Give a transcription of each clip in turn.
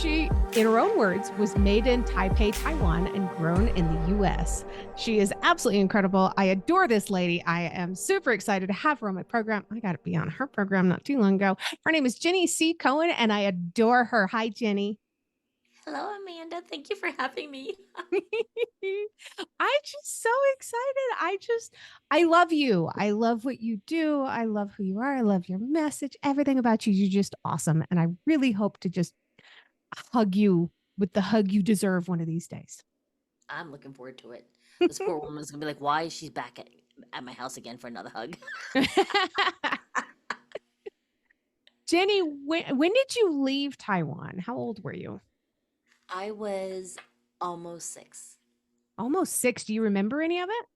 She, in her own words, was made in Taipei, Taiwan, and grown in the US. She is absolutely incredible. I adore this lady. I am super excited to have her on my program. I got to be on her program not too long ago. Her name is Jenny Cohen, and I adore her. Hi, Jenny. Hello, Amanda. Thank you for having me. I'm just so excited. I love you. I love what you do. I love who you are. I love your message. Everything about you. You're just awesome. And I really hope to just hug you with the hug you deserve one of these days. I'm looking forward to it. This poor woman is gonna be like, "Why is she back at my house again for another hug?" Jenny, when did you leave Taiwan? How old were you? I was almost 6. Almost six. Do you remember any of it?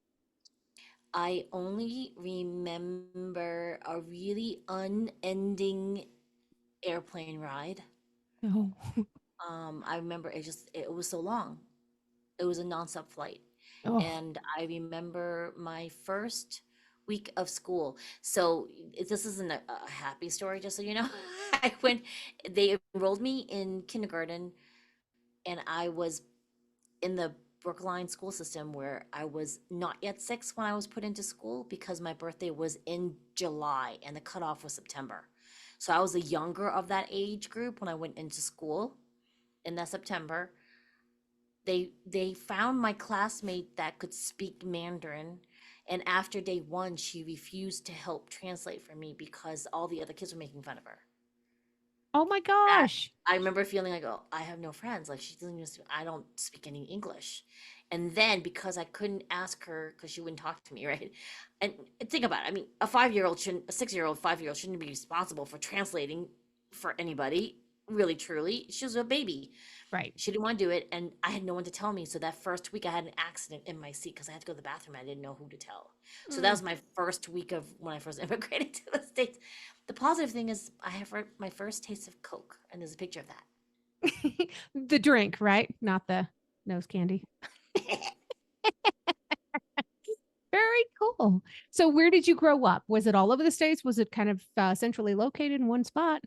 I only remember a really unending airplane ride. No. I remember it was so long. It was a nonstop flight. Oh, And I remember my first week of school. So this isn't a happy story, just so you know. I went, they enrolled me in kindergarten, and I was in the Brookline school system where I was not yet 6 when I was put into school because my birthday was in July and the cutoff was September. So I was the younger of that age group when I went into school in that September. They found my classmate that could speak Mandarin, and after day 1 she refused to help translate for me because all the other kids were making fun of her. oh my That gosh. I remember feeling like, oh, I have no friends, like she doesn't even I don't speak any English. And then because I couldn't ask her because she wouldn't talk to me, right? And think about it, I mean, a 6-year-old, 5-year-old shouldn't be responsible for translating for anybody, really truly. She was a baby. Right. She didn't want to do it, and I had no one to tell me. So that first week, I had an accident in my seat because I had to go to the bathroom. I didn't know who to tell. So that Mm. was my first week of when I first immigrated to the States. The positive thing is, I have my first taste of Coke, and there's a picture of The drink, right? Not the nose candy. that. Very cool. So, where did you grow up? Was it all over the States? Was it kind of centrally located in one spot?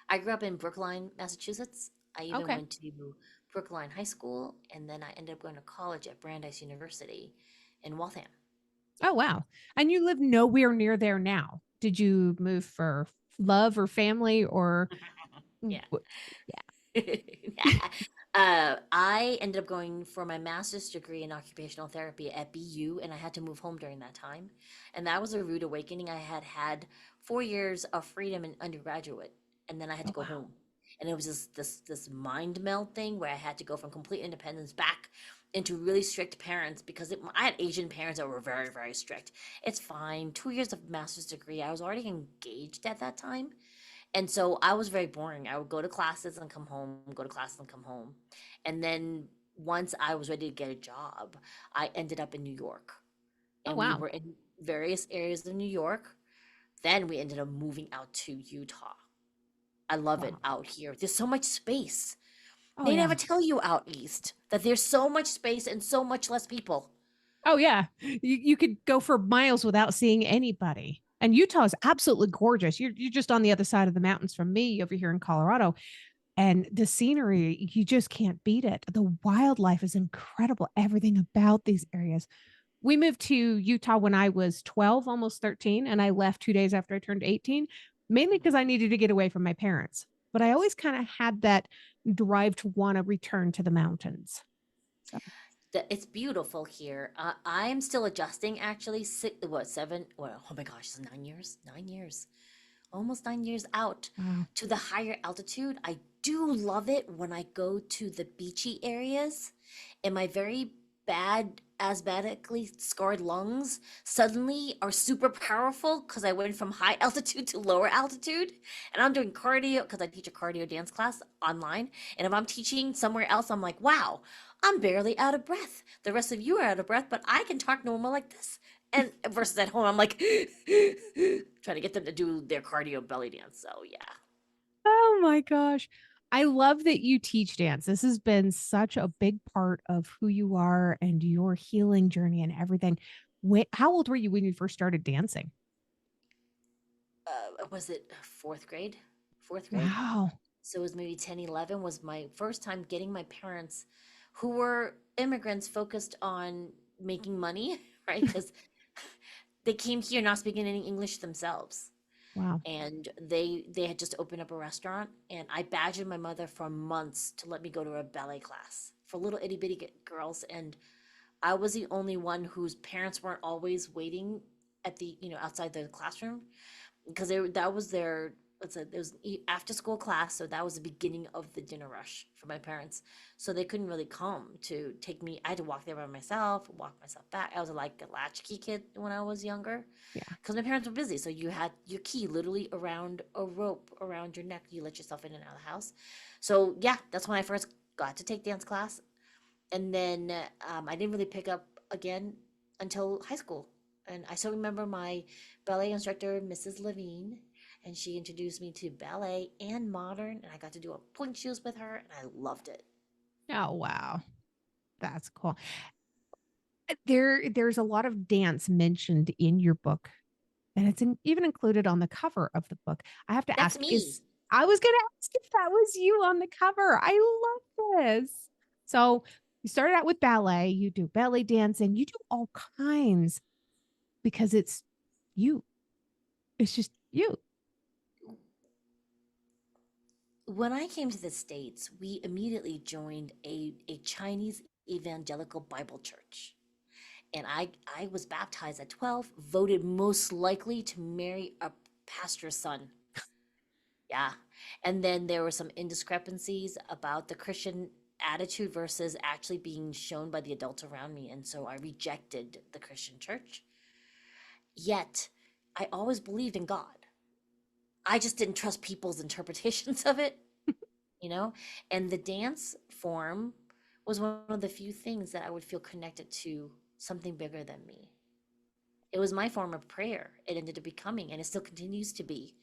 I grew up in Brookline, Massachusetts. I even Okay. went to Brookline High School, and then I ended up going to college at Brandeis University in Waltham. Oh, wow. And you live nowhere near there now. Did you move for love or family or Yeah. yeah. I ended up going for my master's degree in occupational therapy at BU, and I had to move home during that time. And that was a rude awakening. I had had 4 years of freedom in undergraduate, and then I had to Oh, go wow. home. And it was this mind meld thing where I had to go from complete independence back into really strict parents because I had Asian parents that were very, very strict. It's fine. 2 years of master's degree. I was already engaged at that time, and so I was very boring. I would go to classes and come home, go to classes and come home. And then once I was ready to get a job, I ended up in New York. Oh, And we wow. were in various areas of New York. Then we ended up moving out to Utah. I love it Wow. out here. There's so much space. Oh, They yeah. never tell you out east that there's so much space and so much less people. Oh, yeah. You could go for miles without seeing anybody. And Utah is absolutely gorgeous. You're just on the other side of the mountains from me over here in Colorado. And the scenery, you just can't beat it. The wildlife is incredible. Everything about these areas. We moved to Utah when I was 12, almost 13, and I left 2 days after I turned 18, mainly because I needed to get away from my parents. But I Yes. always kind of had that drive to want to return to the mountains. So, It's beautiful here. I'm still adjusting actually. What, 7? Well, oh my gosh, it's 9 years. 9 years. Almost 9 years out wow. to the higher altitude. I do love it when I go to the beachy areas and my very bad asthmatically scarred lungs suddenly are super powerful because I went from high altitude to lower altitude. And I'm doing cardio because I teach a cardio dance class online. And if I'm teaching somewhere else, I'm like, wow, I'm barely out of breath. The rest of you are out of breath, but I can talk normal like this. And versus at home, I'm like trying to get them to do their cardio belly dance. So yeah. Oh my gosh. I love that you teach dance. This has been such a big part of who you are and your healing journey and everything. How old were you when you first started dancing? Was it fourth grade? Fourth grade? Wow. So it was maybe 10, 11 was my first time getting my parents, who were immigrants focused on making money, right? Because they came here not speaking any English themselves. Wow. And they had just opened up a restaurant, and I badgered my mother for months to let me go to a ballet class for little itty bitty girls. And I was the only one whose parents weren't always waiting at the, outside the classroom, because that was their, what's it, it was after school class, so that was the beginning of the dinner rush for my parents. So they couldn't really come to take me. I had to walk there by myself, walk myself back. I was like a latchkey kid when I was younger, Yeah. because my parents were busy. So you had your key literally around a rope around your neck. You let yourself in and out of the house. So yeah, that's when I first got to take dance class. And then I didn't really pick up again until high school. And I still remember my ballet instructor, Mrs. Levine, and she introduced me to ballet and modern, and I got to do a point shoes with her, and I loved it. Oh, wow. That's cool. There's a lot of dance mentioned in your book, and it's even included on the cover of the book. I have to That's ask, me. is I was going to ask if that was you on the cover. I love this. So you started out with ballet, you do belly dancing, you do all kinds because it's you. It's just you. When I came to the States, we immediately joined a Chinese evangelical Bible church. And I was baptized at 12, voted most likely to marry a pastor's son. Yeah. And then there were some indiscrepancies about the Christian attitude versus actually being shown by the adults around me. And so I rejected the Christian church. Yet I always believed in God. I just didn't trust people's interpretations of it, you know? And the dance form was one of the few things that I would feel connected to something bigger than me. It was my form of prayer. It ended up becoming, and it still continues to be.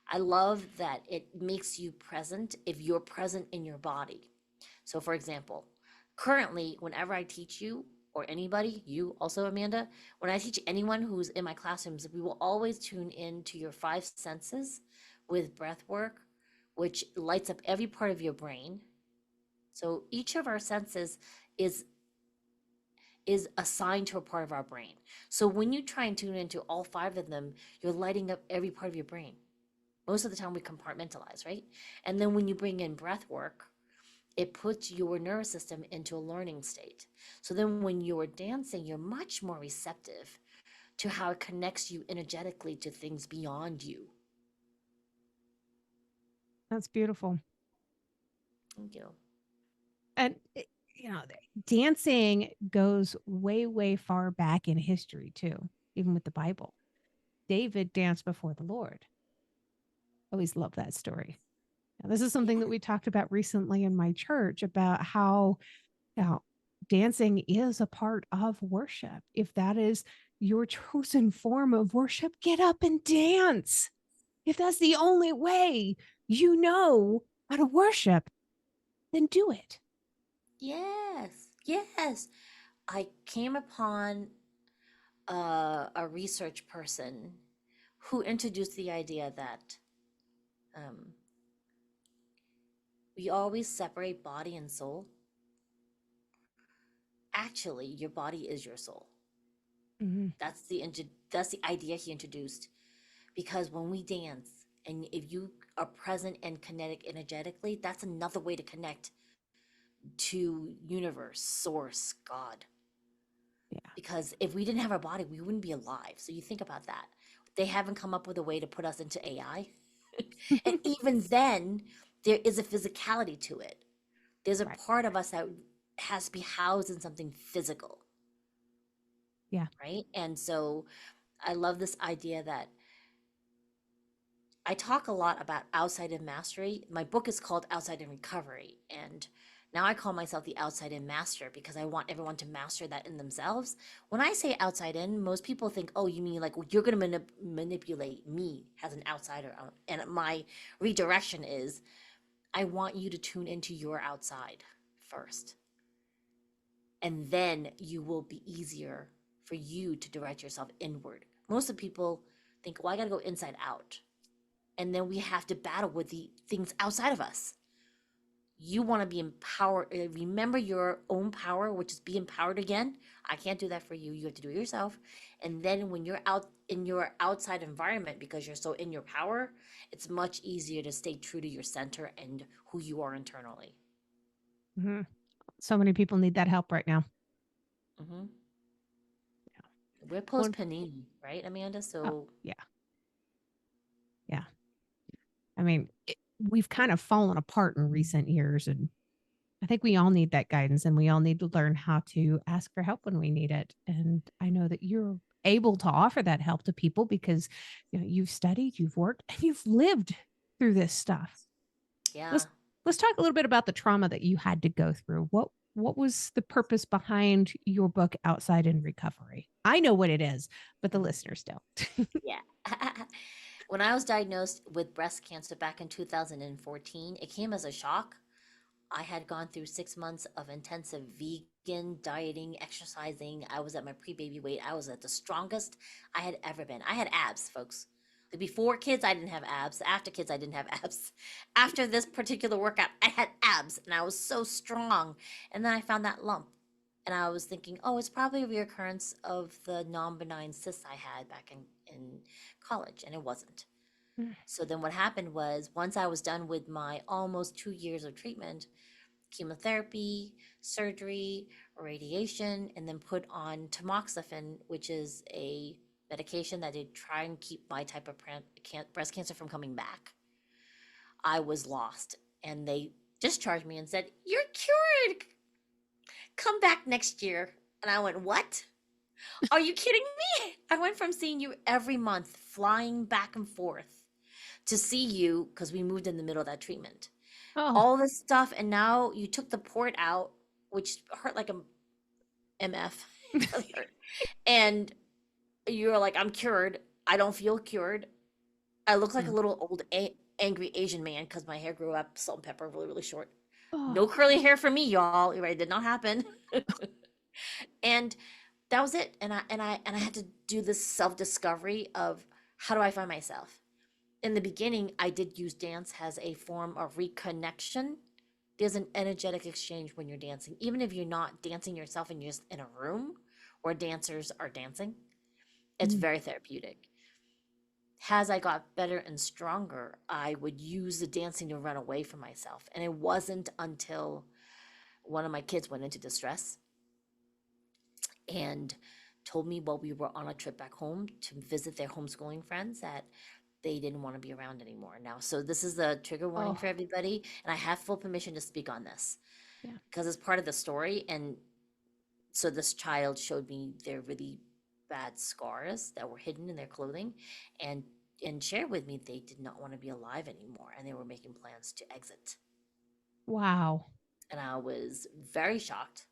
I love that it makes you present if you're present in your body. So, for example, currently, whenever I teach you or anybody, you also, Amanda, when I teach anyone who's in my classrooms, we will always tune in to your five senses with breath work, which lights up every part of your brain. So each of our senses is assigned to a part of our brain. So when you try and tune into all five of them, you're lighting up every part of your brain. Most of the time we compartmentalize, right? And then when you bring in breath work, it puts your nervous system into a learning state. So then when you're dancing, you're much more receptive to how it connects you energetically to things beyond you. That's beautiful. Thank you. And dancing goes way, way far back in history too, even with the Bible. David danced before the Lord. Always love that story. Now, this is something that Yeah. we talked about recently in my church about how now dancing is a part of worship. If that is your chosen form of worship, get up and dance. If that's the only way you know how to worship, then do it. Yes. Yes. I came upon a research person who introduced the idea that um, we always separate body and soul. Actually, your body is your soul. Mhm. That's the idea he introduced. Because when we dance, and if you are present and kinetic energetically, that's another way to connect to universe, source, God. Yeah. Because if we didn't have our body, we wouldn't be alive. So you think about that. They haven't come up with a way to put us into AI. And even then, there is a physicality to it. There's a Right. part of us that has to be housed in something physical, Yeah. right? And so I love this idea that I talk a lot about outside in mastery. My book is called Outside in Recovery. And now I call myself the outside in master because I want everyone to master that in themselves. When I say outside in, most people think, oh, you mean like you're going to manipulate me as an outsider. And my redirection is I want you to tune into your outside first. And then you will be easier for you to direct yourself inward. Most of the people think, well, I got to go inside out. and then we have to battle with the things outside of us. You want to be empowered. Remember your own power, which is be empowered again. I can't do that for you. You have to do it yourself. And then when you're out in your outside environment, because you're so in your power, it's much easier to stay true to your center and who you are internally. Mhm. So many people need that help right now. Hmm. We're post One, panini, right, Amanda? oh, So yeah, yeah. I mean, we've kind of fallen apart in recent years, and I think we all need that guidance, and we all need to learn how to ask for help when we need it. And I know that you're able to offer that help to people because you've studied, you've worked, and you've lived through this stuff. yeah. Let's let's talk a little bit about the trauma that you had to go through. What was the purpose behind your book Outside in Recovery? I know what it is, but the Mhm. listeners don't. Yeah. When I was diagnosed with breast cancer back in 2014, it came as a shock. I had gone through 6 months of intensive vegan dieting, exercising. I was at my pre baby weight. I was at the strongest I had ever been. I had abs, folks. Like before kids, I didn't have abs. After kids, I didn't have abs. After this particular workout, I had abs and I was so strong. And then I found that lump. And I was thinking, oh, it's probably a reoccurrence of the non benign cysts I had back in college. And it wasn't. So then what happened was once I was done with my almost 2 years of treatment, chemotherapy, surgery, radiation, and then put on tamoxifen, which is a medication that they try and keep my type of breast cancer from coming back. I was lost, and they discharged me and said, "You're cured. Come back next year." And I went, "What? Are you kidding me?" I went from seeing you every month, flying back and forth, to see you because we moved in the middle of that treatment. Oh, All this stuff, and now you took the port out, which hurt like a MF. It really hurt. And you're like, "I'm cured. I don't feel cured. I look like a Mm. little old angry Asian man because my hair grew up salt and pepper really, really short. No Oh, curly hair for me, y'all. It did not happen." And that was it. And I had to do this self-discovery of how do I find myself. In the beginning, I did use dance as a form of reconnection. There's an energetic exchange when you're dancing, even if you're not dancing yourself and you're just in a room where dancers are dancing. It's mm, very therapeutic. As I got better and stronger, I would use the dancing to run away from myself. And it wasn't until one of my kids went into distress and told me while we were on a trip back home to visit their homeschooling friends that they didn't want to be around anymore now. So this is a trigger warning oh, for everybody, and I have full permission to speak on this yeah. because it's part of the story. And so this child showed me their really bad scars that were hidden in their clothing, and shared with me they did not want to be alive anymore and they were making plans to exit. Wow. And I was very shocked,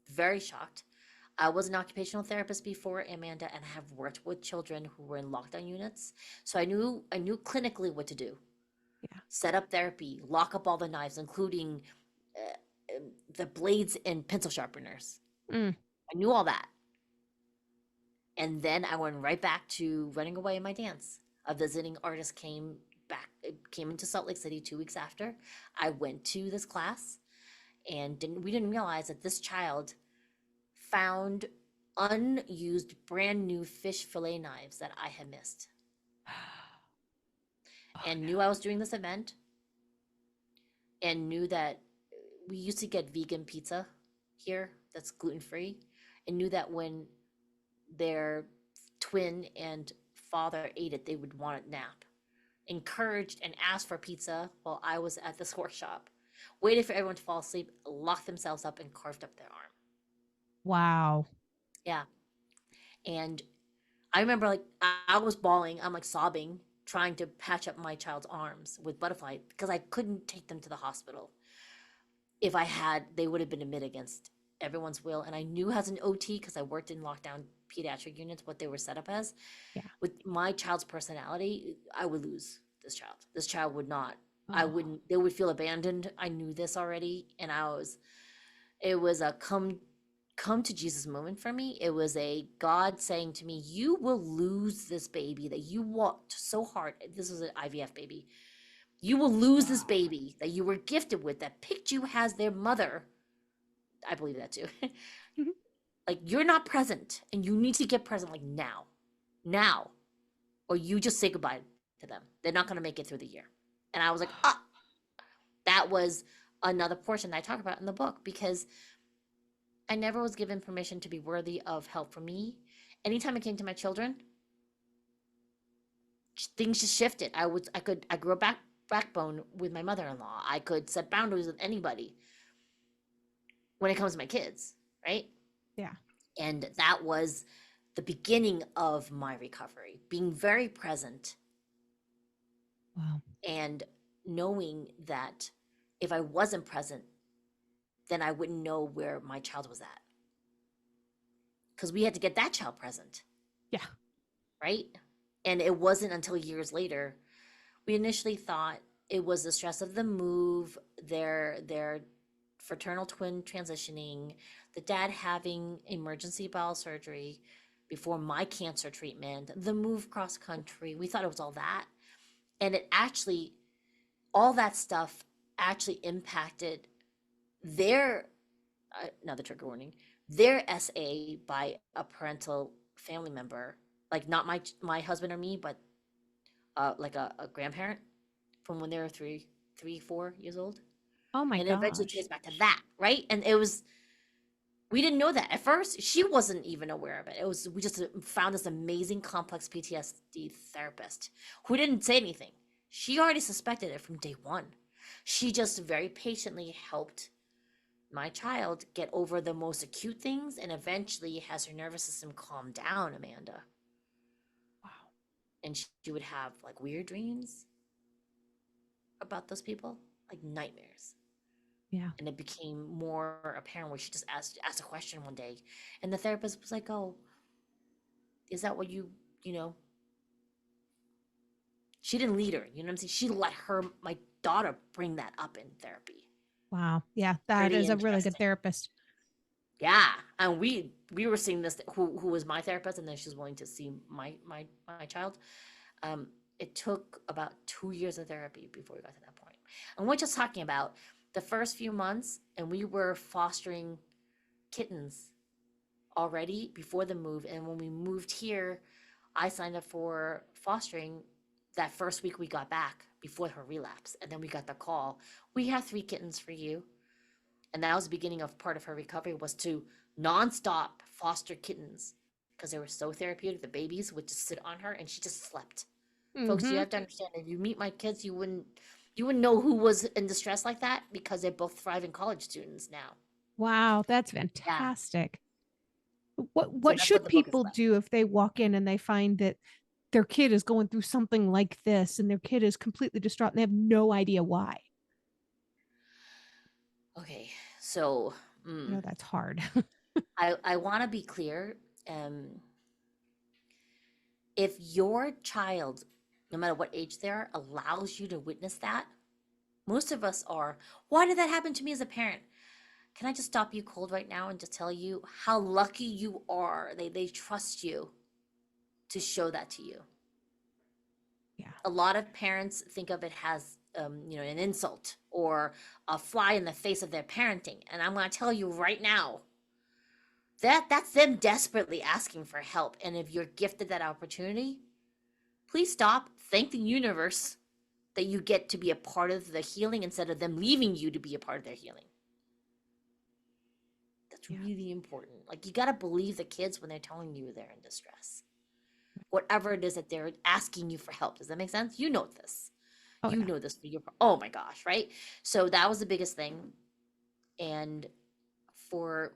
very shocked. I was an occupational therapist before, Amanda, and I have worked with children who were in lockdown units. So I knew clinically what to do. Yeah. Set up therapy, lock up all the knives, including the blades and pencil sharpeners. Mm. I knew all that. And then I went right back to running away in my dance. A visiting artist came into Salt Lake City 2 weeks after. I went to this class and we didn't realize that this child found unused brand new fish fillet knives that I had missed, Oh, and no. knew I was doing this event, and knew that we used to get vegan pizza here that's gluten free, and knew that when their twin and father ate it, they would want a nap. Encouraged and asked for pizza while I was at this workshop, waited for everyone to fall asleep, locked themselves up, and carved up their arm. Wow. Yeah. And I remember like I was bawling, I'm like sobbing, trying to patch up my child's arms with butterfly because I couldn't take them to the hospital. If I had, they would have been admitted against everyone's will. And I knew as an OT, because I worked in lockdown pediatric units, what they were set up as. Yeah. With my child's personality, I would lose this child. This child would not. I Oh, wouldn't. They would feel abandoned. I knew this already, and it was a come to Jesus moment for me. It was a God saying to me, "You will lose this baby that you walked so hard." This was an IVF baby. "You will lose this Wow. baby that you were gifted with, that picked you as their mother." I believe that too. Mhm. Like, you're not present, and you need to get present, like, now, or you just say goodbye to them. They're not going to make it through the year. And I was like, ah, that was another portion that I talk about in the book, because I never was given permission to be worthy of help from me. Anytime it came to my children, things just shifted. I grew a backbone with my mother-in-law. I could set boundaries with anybody when it comes to my kids, right? Yeah. And that was the beginning of my recovery, being very present Wow. and knowing that if I wasn't present, then I wouldn't know where my child was at. Because we had to get that child present, Yeah. right? And it wasn't until years later. We initially thought it was the stress of the move, their fraternal twin transitioning, the dad having emergency bowel surgery before my cancer treatment, the move cross country. We thought it was all that. And it actually, all that stuff actually impacted their, another trigger warning, their SA by a parental family member, like not my husband or me, but like a grandparent from when they were 4 years old. Oh my And it eventually gosh. traced back to that, right? And it was, we didn't know that at first. She wasn't even aware of it. It was, we just found this amazing complex PTSD therapist who didn't say anything. She already suspected it from day one. She just very patiently helped my child get over the most acute things, and eventually has her nervous system calm down, Amanda. Wow. And she would have like weird dreams about those people, like nightmares. Yeah. And it became more apparent where she just asked a question one day, and the therapist was like, "Oh, is that what you know?" She didn't lead her, you know what I'm saying? She let her, my daughter, bring that up in therapy. Wow. Yeah. That Pretty is a really good interesting. therapist. Yeah, and we were seeing this, who was my therapist, and then she was willing to see my child. Um, it took about 2 years of therapy before we got to that point. And we're just talking about the first few months, and we were fostering kittens already before the move. And when we moved here, I signed up for fostering that first week we got back before her relapse. And then we got the call, "We have 3 kittens for you." And that was the beginning of part of her recovery, was to nonstop foster kittens because they were so therapeutic. The babies would just sit on her and she just slept. Folks, you Mm-hmm. have to understand, if you meet my kids, you wouldn't know who was in distress like that, because they're both thriving college students now. Wow. That's Yeah. fantastic. So What that's what should the book is people about. do if they walk in and they find that their kid is going through something like this and their kid is completely distraught and they have no idea why? Okay. So, I know that's hard. I want to be clear. Um, if your child, no matter what age they are, allows you to witness that, most of us are, "Why did that happen to me as a parent?" Can I just stop you cold right now and just tell you how lucky you are? They trust you to show that to you. Yeah. A lot of parents think of it as an insult or a fly in the face of their parenting. And I'm going to tell you right now that that's them desperately asking for help. And if you're gifted that opportunity, please stop. Thank the universe that you get to be a part of the healing instead of them leaving you to be a part of their healing. That's Yeah. really important. Like, you got to believe the kids when they're telling you they're in distress. Whatever it is that they're asking you for help. Does that make sense? You know this. Oh You yeah. know this for your, oh my gosh, right? So that was the biggest thing. And for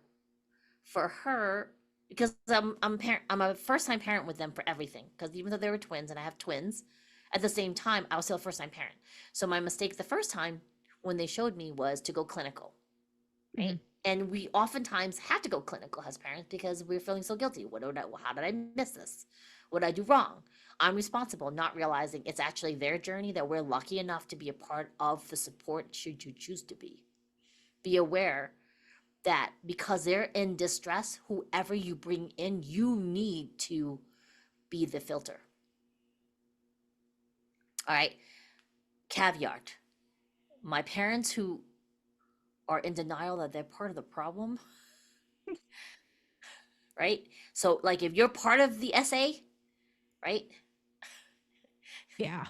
her, because I'm a first time parent with them for everything. Because even though they were twins and I have twins, at the same time, I was still a first time parent. So my mistake the first time when they showed me was to go clinical, Hmm. right? And we oftentimes had to go clinical as parents because we were feeling so guilty. How did I miss this? What did I do wrong? I'm responsible, not realizing it's actually their journey, that we're lucky enough to be a part of the support should you choose to be. Be aware that because they're in distress, whoever you bring in, you need to be the filter. All right. Caveat. My parents who are in denial that they're part of the problem, right? So, like, if you're part of the SA, right? Yeah.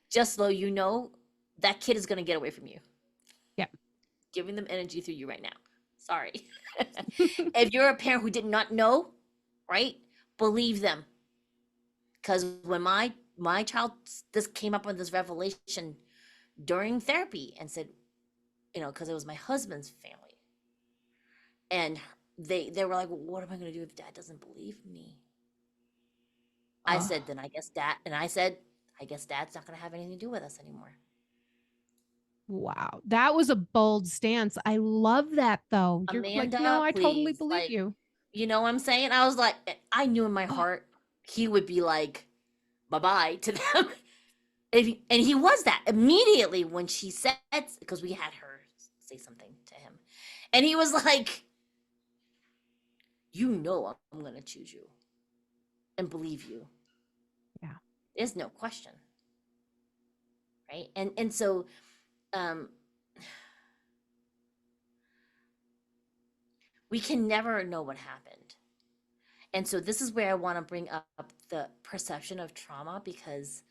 Just so you know, that kid is going to get away from you, Yeah. giving them energy through you right now. Sorry. If you're a parent who did not know, right? Believe them. Because when my child this came up with this revelation during therapy and said, because it was my husband's family, and they were like, well, what am I going to do if dad doesn't believe me? I Oh, said, then I guess dad, and I said, I guess dad's not going to have anything to do with us anymore. wow. That was a bold stance. I love that though. You're like, no, Amanda, I totally please, believe like, you. you know what I'm saying? I was like, I knew in my Oh, heart he would be like, bye bye to them. And he was that immediately when she said, because we had her say something to him, and he was like, I'm going to choose you and believe you. yeah. There's no question. Right. And so, um, we can never know what happened. And so this is where I want to bring up the perception of trauma, because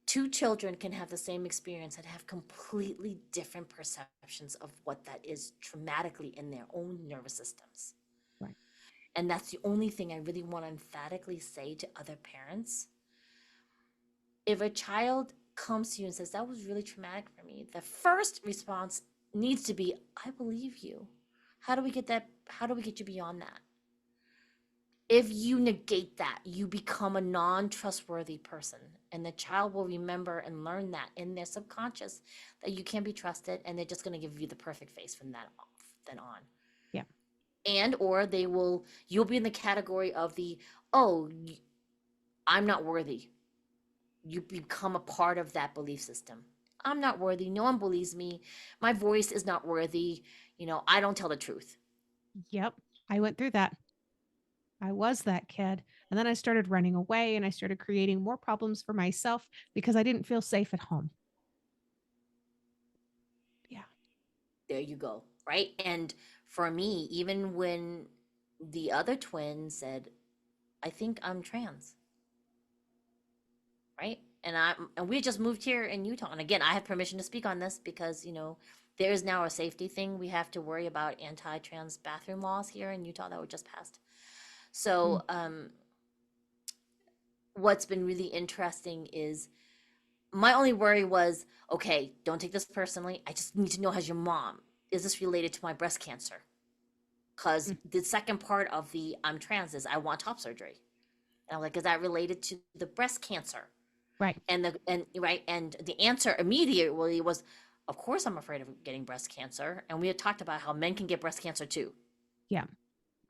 two children can have the same experience and have completely different perceptions of what that is traumatically in their own nervous systems. Right. And that's the only thing I really want to emphatically say to other parents. If a child comes to you and says, that was really traumatic for me, the first response needs to be, I believe you. How do we get that? How do we get you beyond that? If you negate that, you become a non-trustworthy person, and the child will remember and learn that in their subconscious that you can't be trusted, and they're just going to give you the perfect face from that off then on. Yeah. And or you'll be in the category of the, oh, I'm not worthy. You become a part of that belief system. I'm not worthy. No one believes me. My voice is not worthy. I don't tell the truth. Yep. I went through that. I was that kid. And then I started running away and I started creating more problems for myself because I didn't feel safe at home. Yeah. There you go. Right. And for me, even when the other twin said, I think I'm trans, right? And we just moved here in Utah. And again, I have permission to speak on this because, there is now a safety thing. We have to worry about anti-trans bathroom laws here in Utah that were just passed. Mm. So, what's been really interesting is my only worry was, okay, don't take this personally. I just need to know, has your mom, is this related to my breast cancer? Because Mm. the second part of the I'm trans is I want top surgery. And I'm like, is that related to the breast cancer? Right. And the answer immediately was, of course I'm afraid of getting breast cancer. And we had talked about how men can get breast cancer too. Yeah.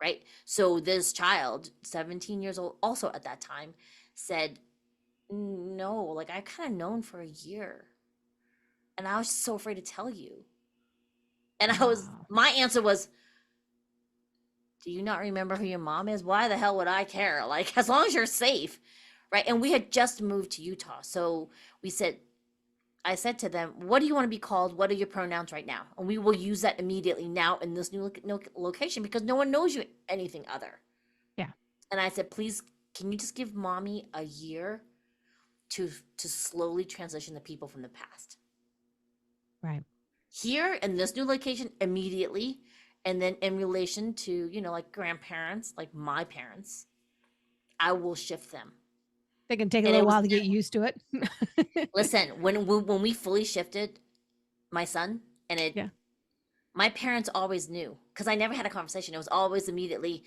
Right. So this child, 17 years old, also at that time, said, no, like I kind of known for a year. And I was just so afraid to tell you. And Wow. my answer was, do you not remember who your mom is? Why the hell would I care? Like, as long as you're safe. Right. And we had just moved to Utah. So I said to them, what do you want to be called? What are your pronouns right now? And we will use that immediately now in this new location because no one knows you anything other. Yeah. And I said, please, can you just give mommy a year to slowly transition the people from the past? Right. Here in this new location immediately, and then in relation to, like grandparents, like my parents, I will shift them. They can take a And little it was, while to get used to it. listen, when we fully shifted my son, and Yeah. my parents always knew because I never had a conversation. It was always immediately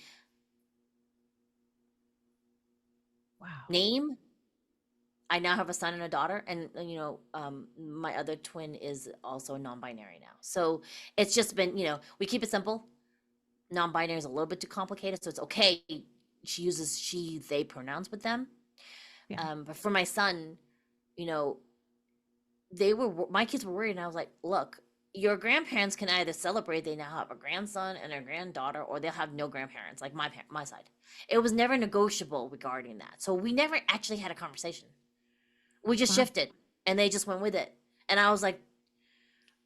Wow. name. I now have a son and a daughter, and my other twin is also non-binary now. So it's just been, we keep it simple. Non-binary is a little bit too complicated, so it's okay. She uses she, they pronouns with them. Yeah. But for my son, you know, my kids were worried, and I was like, look, your grandparents can either celebrate they now have a grandson and a granddaughter, or they'll have no grandparents, like my side. It was never negotiable regarding that. So we never actually had a conversation. We just Wow. shifted and they just went with it. And I was like,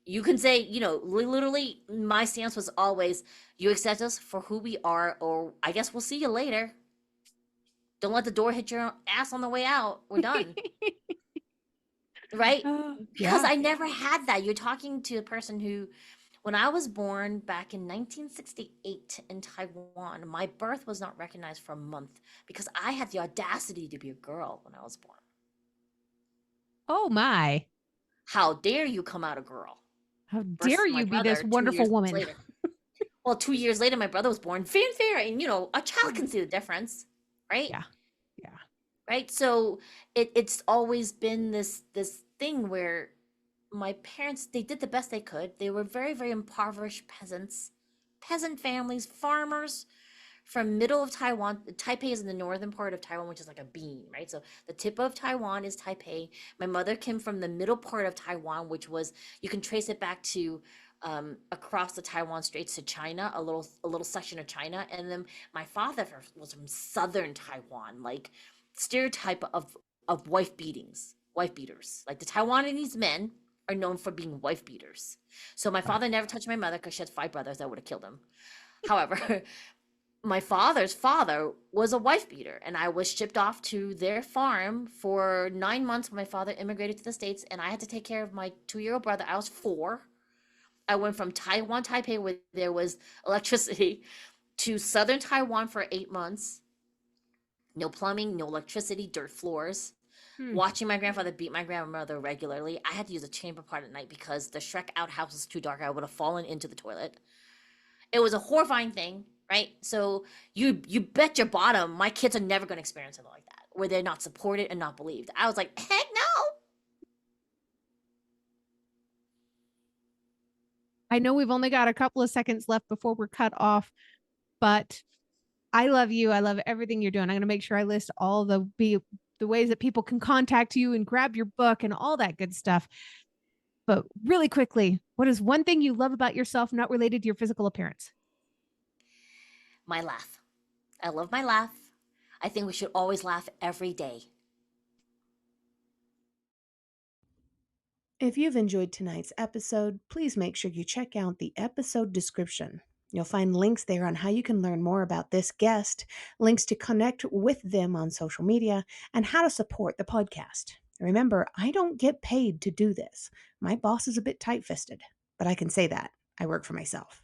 you can say, literally, my stance was always, you accept us for who we are, or I guess we'll see you later. Don't let the door hit your ass on the way out. We're done. Right? Oh, Because yeah. I never had that. You're talking to a person who, when I was born back in 1968 in Taiwan, my birth was not recognized for a month because I had the audacity to be a girl when I was born. Oh my. How dare you come out a girl? How dare Versus my you be this brother two wonderful years woman? later. Well, 2 years later, my brother was born fanfare, and a child Mm. can see the difference, right? Yeah. Yeah. Right. So it's always been this thing where my parents, they did the best they could. They were very, very impoverished peasants, peasant families, farmers from middle of Taiwan. Taipei is in the northern part of Taiwan, which is like a bean, right? So the tip of Taiwan is Taipei. My mother came from the middle part of Taiwan, which was, you can trace it back to across the Taiwan Straits to China, a little section of China, and then my father was from southern Taiwan, like stereotype of wife beaters. Like the Taiwanese men are known for being wife beaters. So my Wow. father never touched my mother because she had 5 brothers that would have killed him. However, my father's father was a wife beater, and I was shipped off to their farm for 9 months when my father immigrated to the States, and I had to take care of my 2-year-old brother. I was 4. I went from Taiwan, Taipei, where there was electricity, to southern Taiwan for 8 months. No plumbing, no electricity, dirt floors. Hmm. Watching my grandfather beat my grandmother regularly. I had to use a chamber pot at night because the Shrek outhouse was too dark. I would have fallen into the toilet. It was a horrifying thing, right? So you bet your bottom my kids are never going to experience something like that, where they're not supported and not believed. I was like, heck no. I know we've only got a couple of seconds left before we're cut off, but I love you. I love everything you're doing. I'm going to make sure I list all the ways that people can contact you and grab your book and all that good stuff. But really quickly, what is one thing you love about yourself not related to your physical appearance? My laugh. I love my laugh. I think we should always laugh every day. If you've enjoyed tonight's episode, please make sure you check out the episode description. You'll find links there on how you can learn more about this guest, links to connect with them on social media, and how to support the podcast. Remember, I don't get paid to do this. My boss is a bit tight fisted, but I can say that. I work for myself.